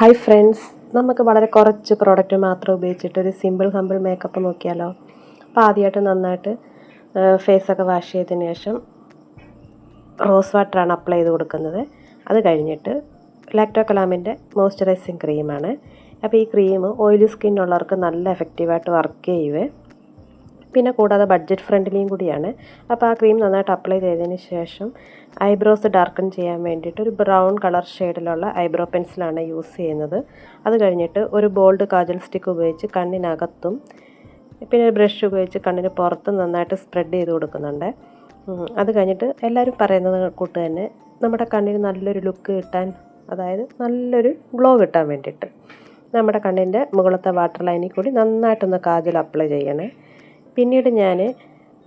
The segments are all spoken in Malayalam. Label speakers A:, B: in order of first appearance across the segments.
A: ഹായ് ഫ്രണ്ട്സ്, നമുക്ക് വളരെ കുറച്ച് പ്രോഡക്റ്റ് മാത്രം ഉപയോഗിച്ചിട്ട് ഒരു സിമ്പിൾ ഹമ്പിൾ മേക്കപ്പ് നോക്കിയാലോ. അപ്പോൾ ആദ്യമായിട്ട് നന്നായിട്ട് ഫേസൊക്കെ വാഷ് ചെയ്തതിന് ശേഷം റോസ് വാട്ടറാണ് അപ്ലൈ ചെയ്ത് കൊടുക്കുന്നത്. അത് കഴിഞ്ഞിട്ട് ലാക്ടോ കലാമിൻ്റെ മോയ്സ്ചറൈസിങ് ക്രീമാണ്. അപ്പോൾ ഈ ക്രീം ഓയിലി സ്കിന്നുള്ളവർക്ക് നല്ല എഫക്റ്റീവായിട്ട് വർക്ക് ചെയ്യുവേ. പിന്നെ കൂടാതെ ബഡ്ജറ്റ് ഫ്രണ്ട്ലിയും കൂടിയാണ്. അപ്പോൾ ആ ക്രീം നന്നായിട്ട് അപ്ലൈ ചെയ്തതിന് ശേഷം ഐബ്രോസ് ഡാർക്കൺ ചെയ്യാൻ വേണ്ടിയിട്ട് ഒരു ബ്രൗൺ കളർ ഷെയ്ഡിലുള്ള ഐബ്രോ പെൻസിലാണ് യൂസ് ചെയ്യുന്നത്. അത് കഴിഞ്ഞിട്ട് ഒരു ബോൾഡ് കാജൽ സ്റ്റിക്ക് ഉപയോഗിച്ച് കണ്ണിനകത്തും പിന്നെ ഒരു ബ്രഷ് ഉപയോഗിച്ച് കണ്ണിന് പുറത്തും നന്നായിട്ട് സ്പ്രെഡ് ചെയ്ത് കൊടുക്കുന്നുണ്ട്. അത് കഴിഞ്ഞിട്ട് എല്ലാവരും പറയുന്നത് കൂട്ട് തന്നെ നമ്മുടെ കണ്ണിന് നല്ലൊരു ലുക്ക് കിട്ടാൻ, അതായത് നല്ലൊരു ഗ്ലോ കിട്ടാൻ വേണ്ടിയിട്ട് നമ്മുടെ കണ്ണിൻ്റെ മുകളത്തെ വാട്ടർ ലൈനിൽ കൂടി നന്നായിട്ടൊന്ന് കാജൽ അപ്ലൈ ചെയ്യണേ. പിന്നീട് ഞാൻ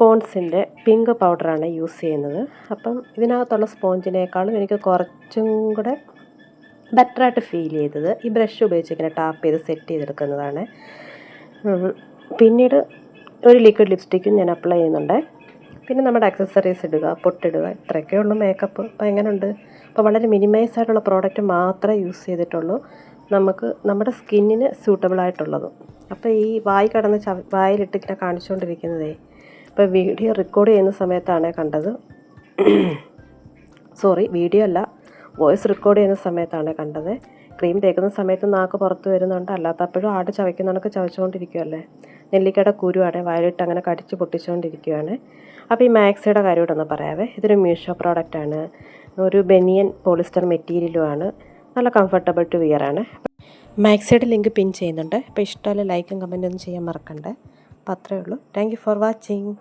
A: പോൺസിൻ്റെ പിങ്ക് പൗഡറാണ് യൂസ് ചെയ്യുന്നത്. അപ്പം ഇതിനകത്തുള്ള സ്പോഞ്ചിനേക്കാളും എനിക്ക് കുറച്ചും കൂടെ ബെറ്ററായിട്ട് ഫീൽ ചെയ്തത് ഈ ബ്രഷ് ഉപയോഗിച്ച് ഇങ്ങനെ ടാപ്പ് ചെയ്ത് സെറ്റ് ചെയ്തെടുക്കുന്നതാണ്. പിന്നീട് ഒരു ലിക്വിഡ് ലിപ്സ്റ്റിക്കും ഞാൻ അപ്ലൈ ചെയ്യുന്നുണ്ട്. പിന്നെ നമ്മുടെ അക്സസറീസ് ഇടുക, പൊട്ടിടുക, ഇത്രയൊക്കെ ഉള്ളൂ മേക്കപ്പ്. അപ്പോൾ എങ്ങനെയുണ്ട്? അപ്പോൾ വളരെ മിനിമൈസ് ആയിട്ടുള്ള പ്രോഡക്റ്റ് മാത്രമേ യൂസ് ചെയ്തിട്ടുള്ളൂ, നമുക്ക് നമ്മുടെ സ്കിന്നിന് സ്യൂട്ടബിളായിട്ടുള്ളതും. അപ്പോൾ ഈ വായി കടന്ന് വായിലിട്ട് ഇങ്ങനെ കാണിച്ചുകൊണ്ടിരിക്കുന്നതേ ഇപ്പോൾ വീഡിയോ റെക്കോർഡ് ചെയ്യുന്ന സമയത്താണ് കണ്ടത്. വീഡിയോ അല്ല, വോയിസ് റെക്കോർഡ് ചെയ്യുന്ന സമയത്താണ് കണ്ടത്. ക്രീം തേക്കുന്ന സമയത്ത് നാക്ക് പുറത്ത് വരുന്നുണ്ട്, അല്ലാത്തപ്പോഴും ആട് ചവയ്ക്കുന്നതൊക്കെ ചവച്ചുകൊണ്ടിരിക്കുകയല്ലേ. നെല്ലിക്കയുടെ കുരുവാണ് വായിലിട്ട് അങ്ങനെ കടിച്ച് പൊട്ടിച്ചുകൊണ്ടിരിക്കുകയാണ്. അപ്പോൾ ഈ മാക്സിയുടെ കാര്യമായിട്ടൊന്ന് പറയാവേ. ഇതൊരു മീഷോ പ്രോഡക്റ്റാണ്. ഒരു ബനിയൻ പോളിസ്റ്റർ മെറ്റീരിയലുമാണ്. നല്ല കംഫർട്ടബിൾ ടു വിയർ ആണ്. മാക്സിയുടെ ലിങ്ക് പിൻ ചെയ്യുന്നുണ്ട്. അപ്പോൾ ഇഷ്ടമല്ല ലൈക്കും കമൻറ്റൊന്നും ചെയ്യാൻ മറക്കണ്ടേ. അപ്പോൾ അത്രയേ ഉള്ളൂ. Thank you for watching.